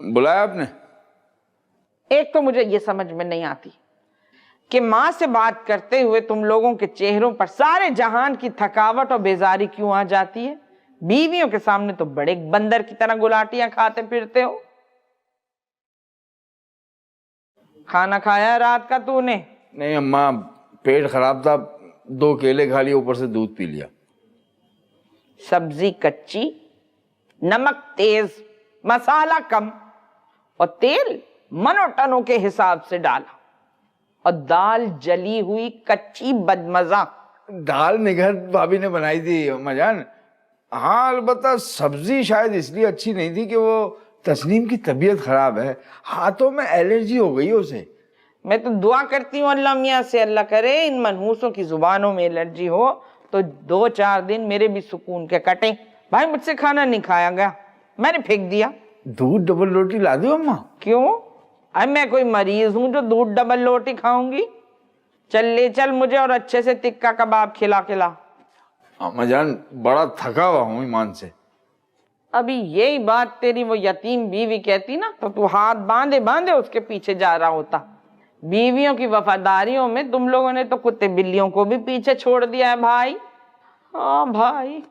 बुलाया आपने? एक तो मुझे ये समझ में नहीं आती कि माँ से बात करते हुए तुम लोगों के चेहरों पर सारे जहान की थकावट और बेजारी क्यों आ जाती है। बीवियों के सामने तो बड़े बंदर की तरह गुलाटियां खाते फिरते हो। खाना खाया रात का तूने? नहीं अम्मा, पेट खराब था, 2 केले खा लिए, ऊपर से दूध पी लिया। सब्जी कच्ची, नमक तेज, मसाला कम और तेल मनोटनों के हिसाब से डाला और दाल जली हुई कच्ची बदमजा। दाल निगर भाभी ने बनाई थी अम्मा जान। हाँ अलबत्ता सब्जी शायद इसलिए अच्छी नहीं थी कि वो तस्नीम की तबीयत खराब है, हाथों में एलर्जी हो गई है उसे। मैं तो दुआ करती हूँ अल्लाह मियाँ से, अल्लाह करे इन मनहूसों की जुबानों में एलर्जी हो तो 2-4 दिन मेरे भी सुकून के कटे। भाई मुझसे खाना नहीं खाया गया, मैंने फेंक दिया। दूध डबल रोटी ला दो अम्मा। क्यों? अब मैं कोई मरीज हूं जो दूध डबल रोटी खाऊंगी? चल ले चल मुझे और अच्छे से टिक्का कबाब खिला खिला। अम्मा जान बड़ा थका हुआ हूँ ईमान से। अभी यही बात तेरी वो यतीम बीवी कहती ना तो तू हाथ बांधे बांधे उसके पीछे जा रहा होता। बीवियों की वफादारियों में तुम लोगों ने तो कुत्ते बिल्लियों को भी पीछे छोड़ दिया है भाई। हाँ भाई,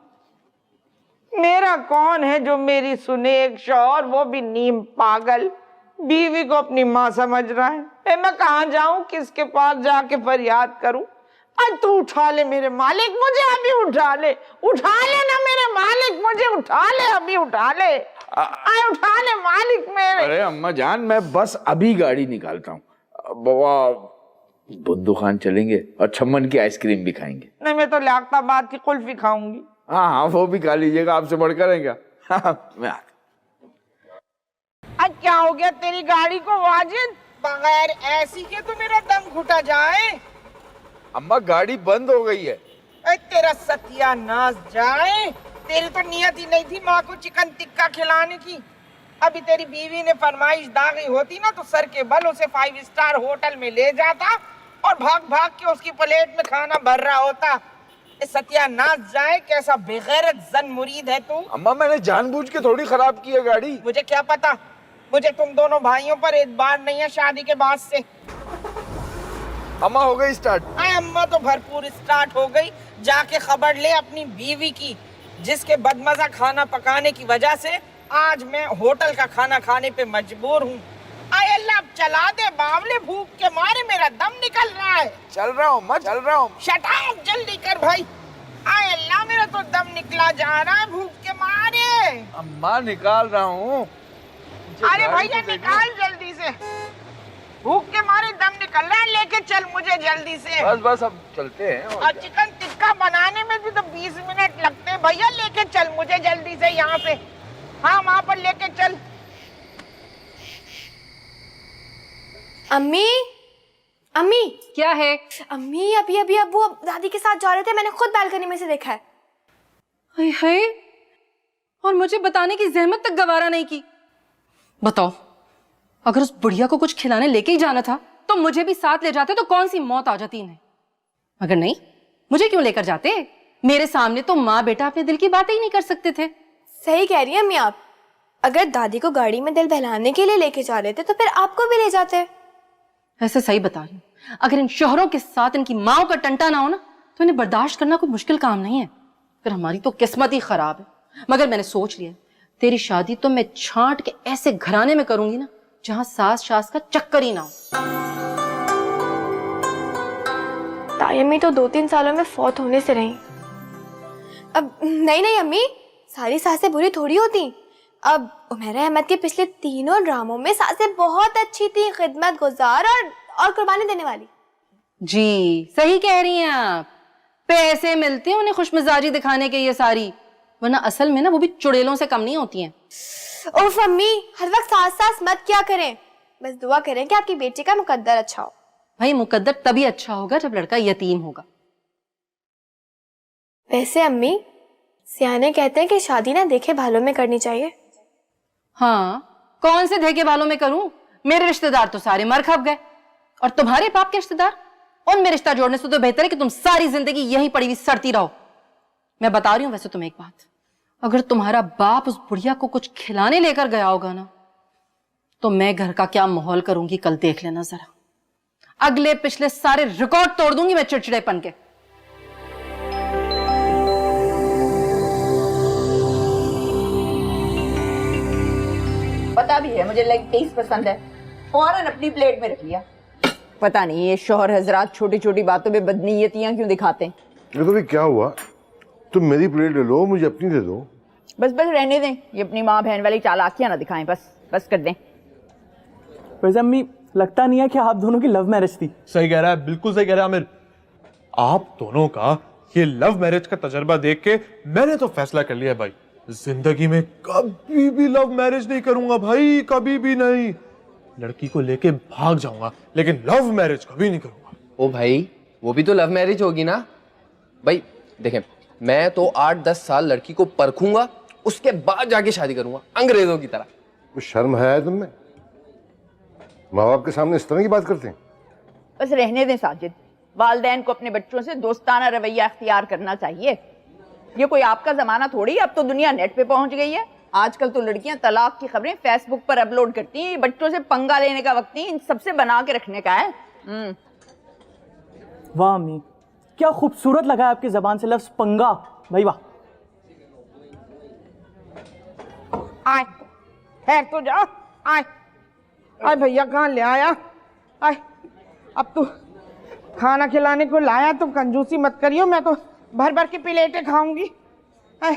मेरा कौन है जो मेरी सुने। एक शौहर वो भी नीम पागल बीवी को अपनी माँ समझ रहा है। मैं कहाँ जाऊं, किसके पास जाके फरियाद करूं? आज तू उठा ले मेरे मालिक, मुझे अभी उठा ले ना मेरे मालिक, मुझे उठा ले, अभी उठा ले, उठा ले मालिक मेरे। अरे अम्मा जान मैं बस अभी गाड़ी निकालता हूँ। बाबा बुद्धू खान चलेंगे और छम्मन की आइसक्रीम भी खाएंगे। नहीं मैं तो लियाकताबाद की कुल्फी खाऊंगी। हाँ हाँ वो भी खा लीजिएगा, आपसे बढ़कर है क्या। मैं आज क्या हो गया तेरी गाड़ी को वाजिद? बगैर ऐसी के तो मेरा दम घुटा जाए। अम्मा गाड़ी बंद हो गई है। तेरा सत्यानाश जाए, तेरी तो नियत ही नहीं थी माँ को चिकन टिक्का खिलाने की। अभी तेरी बीवी ने फरमाइश दागी होती ना तो सर के बल उसे 5 स्टार होटल में ले जाता और भाग भाग के उसकी प्लेट में खाना भर रहा होता। सत्यानाश जाए, कैसा बेगैरत जन मुरीद है तू। अम्मा मैंने जानबूझ के थोड़ी खराब की है गाड़ी। मुझे क्या पता, मुझे तुम दोनों भाइयों पर एतबार नहीं है शादी के बाद से। अम्मा हो गई स्टार्ट? अम्मा तो भरपूर स्टार्ट हो गई। जाके खबर ले अपनी बीवी की, जिसके बदमजा खाना पकाने की वजह से आज मैं होटल का खाना खाने पे मजबूर हूँ। आए अल्लाह चला दे बावले, भूख के मारे मेरा दम निकल रहा है। चल रहा हूँ अम्मा, चल रहा हूँ। शट अप, जल्दी कर भाई। आए अल्लाह मेरा तो दम निकला जा रहा है भूख के मारे। अम्मा निकाल रहा हूँ। अरे भैया निकाल जल्दी से, भूख के मारे दम निकल रहा है। लेके चल मुझे जल्दी से। बस बस अब चलते हैं। और चिकन टिक्का बनाने में भी तो 20 मिनट लगते हैं। भैया लेके चल मुझे जल्दी से यहाँ से। हाँ वहाँ पर लेके चल। अम्मी, अम्मी क्या है? अम्मी अभी अभी अब्बू दादी के साथ जा रहे थे, मैंने खुद बालकनी में से देखा है। हाय हाय, और मुझे बताने की जहमत तक गवारा नहीं की। बताओ, अगर उस बुढ़िया को कुछ खिलाने लेके ही जाना था तो मुझे भी साथ ले जाते तो कौन सी मौत आ जाती इन्हें। मगर नहीं, मुझे क्यों लेकर जाते? मेरे सामने तो माँ बेटा अपने दिल की बातें ही नहीं कर सकते थे। सही कह रही हैं अम्मी आप, अगर दादी को गाड़ी में दिल बहलाने के लिए लेके जा रहे थे तो फिर आपको भी ले जाते। ऐसे सही बता रही हूँ, अगर इन शोहरों के साथ इनकी माओ का टंटा ना हो ना तो इन्हें बर्दाश्त करना कोई मुश्किल काम नहीं है। फिर हमारी तो किस्मत ही खराब है। मगर मैंने सोच लिया, तेरी शादी तो मैं छांट के ऐसे घराने में करूंगी ना जहां सास शास का चक्कर ही ना हो। ताई अम्मी तो 2-3 सालों में फौत होने से रही। अब नहीं अम्मी, सारी सासें बुरी थोड़ी होती। अब उमैरा अहमद के पिछले 3 ड्रामों में सासें बहुत अच्छी थी, खिदमत गुजार और कुर्बानी देने वाली। जी सही कह रही हैं आप, पैसे मिलते हैं उन्हें खुशमिजाजी दिखाने के ये सारी, वरना असल में ना वो भी चुड़ैलों से कम नहीं होती हैं। ओफ अम्मी, हर वक्त सास सास मत क्या करें, बस दुआ करें कि आपकी बेटी का मुकद्दर अच्छा हो। भाई मुकद्दर तभी अच्छा होगा जब लड़का यतीम होगा। वैसे अम्मी, सियाने कहते हैं कि शादी ना देखे भालों में करनी चाहिए। हाँ, कौन से देखे भालों में करूं? मेरे रिश्तेदार तो सारे मर खप गए, और तुम्हारे बाप के रिश्तेदार, उनमें रिश्ता जोड़ने से तो बेहतर है कि तुम सारी जिंदगी यहीं पड़ी हुई सड़ती रहो। मैं बता रही हूं वैसे तुम्हें एक बात, अगर तुम्हारा बाप उस बुढ़िया को कुछ खिलाने लेकर गया होगा ना तो मैं घर का क्या माहौल करूंगी कल देख लेना जरा। अगले पिछले सारे रिकॉर्ड तोड़ दूंगी मैं चिड़चिड़ेपन के। पता भी है मुझे लेग पीस पसंद है, फौरन अपनी प्लेट में रख लिया। पता नहीं ये शौहर हजरात छोटी छोटी बातों में बदनीयतियां क्यों दिखाते हैं। ये तो भी क्या हुआ, तुम मेरी प्लेट ले लो, मुझे अपनी दे दो। बस बस रहने दें, ये अपनी माँ बहन वाली चालाकियां ना दिखाएं, बस बस कर दें। वैसे अम्मी लगता नहीं है कि आप दोनों की लव मैरिज थी। सही कह रहा है, बिल्कुल सही कह रहा है आमिर। आप दोनों का ये लव मैरिज का तजर्बा देख के मैंने तो फैसला कर लिया भाई, जिंदगी में कभी भी लव मैरिज नहीं करूंगा भाई, कभी भी नहीं। लड़की को लेके भाग जाऊंगा लेकिन लव मैरिज कभी नहीं करूंगा। ओ भाई, वो भी तो लव मैरिज होगी ना भाई। देखें, मैं तो 8-10 साल लड़की को परखूंगा, उसके बाद जाके शादी करूंगा, अंग्रेजों की तरह। कुछ शर्म है तुम में? माँ बाप के सामने इस तरह की बात करते हैं? बस रहने दें साजिद, वालिदैन को अपने बच्चों से दोस्ताना रवैया अख्तियार करना चाहिए। ये कोई आपका जमाना थोड़ी, अब तो दुनिया नेट पे पहुंच गई है। आजकल तो लड़कियां तलाक की खबरें फेसबुक पर अपलोड करती हैं। बच्चों से पंगा लेने का वक्त नहीं, इन सबसे बना के रखने का है। वाह अम्मी, क्या खूबसूरत लगा है आपकी जबान से लफ्ज पंगा, भाई वाह। आए, ठहर तो जा, आए। आए भैया कहाँ ले आया? आए, अब तू खाना खिलाने को लाया तो कंजूसी मत करियो, मैं तो भर भर के प्लेटें खाऊंगी। आए,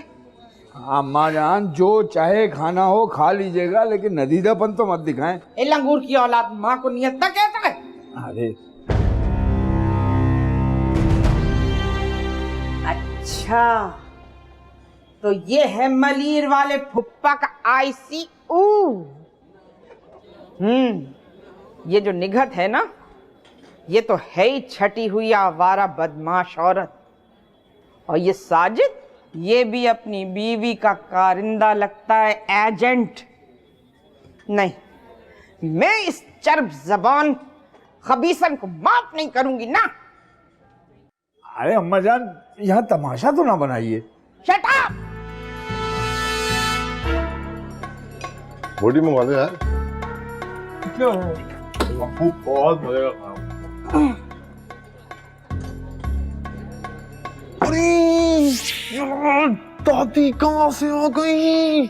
अम्मा जान, जो चाहे खाना हो खा लीजिएगा, लेकिन नदीदापन तो मत दिखाएं। ए लंगूर की औलाद, माँ को नियत तक कहता है। अरे अच्छा, तो ये है मलीर वाले फुप्पा का ICU। ये जो निगहत है ना, ये तो है ही छटी हुई आवारा बदमाश औरत। और ये साजिद, ये भी अपनी बीवी का कारिंदा लगता है, एजेंट। नहीं, मैं इस चर्ब जबान खबीसन को माफ नहीं करूंगी ना। अरे अम्मा जान, यहाँ तमाशा तो ना बनाइए। Shut up! बोटी मंगवा दो यार। बहुत मजे का खाना। अरे दादी कहाँ से आ गई?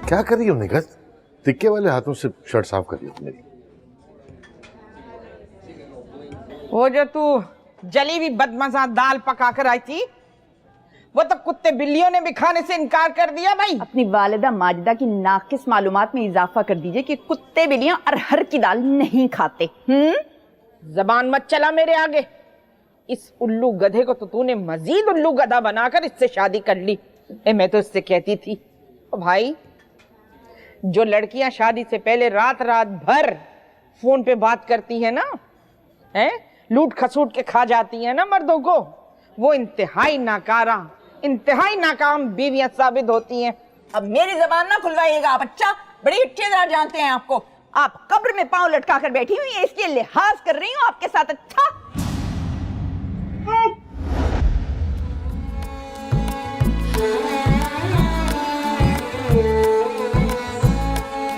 क्या कर रही हो निगहत? तिक्के वाले हाथों से शर्ट साफ कर रही हो मेरी। वो जो तू जली हुई बदमजा दाल पका कर आई थी, वो तो कुत्ते बिल्लियों ने भी खाने से इनकार कर दिया भाई। अपनी वालिदा माजिदा की नाकिस मालूमात में इजाफा कर दीजिए कि कुत्ते बिल्लियां अरहर की दाल नहीं खाते। जबान मत चला मेरे आगे। इस उल्लू गधे को तो तूने मजीद उल्लू गधा बनाकर इससे शादी कर ली। मैं तो इससे कहती थी, ओ भाई, जो लड़कियां शादी से पहले रात रात भर फोन पे बात करती है ना, हैं, लूट खसूट के खा जाती है ना मर्दों को, वो इंतहाई नाकारा, इंतहाई नाकाम बीवियां साबित होती हैं। अब मेरी जबान ना खुलवाइएगा आप, अच्छा? बड़ी अच्छी तरह जानते हैं आपको। आप कब्र में पांव लटका कर बैठी हुई है, इसलिए लिहाज कर रही हूँ आपके साथ। अच्छा,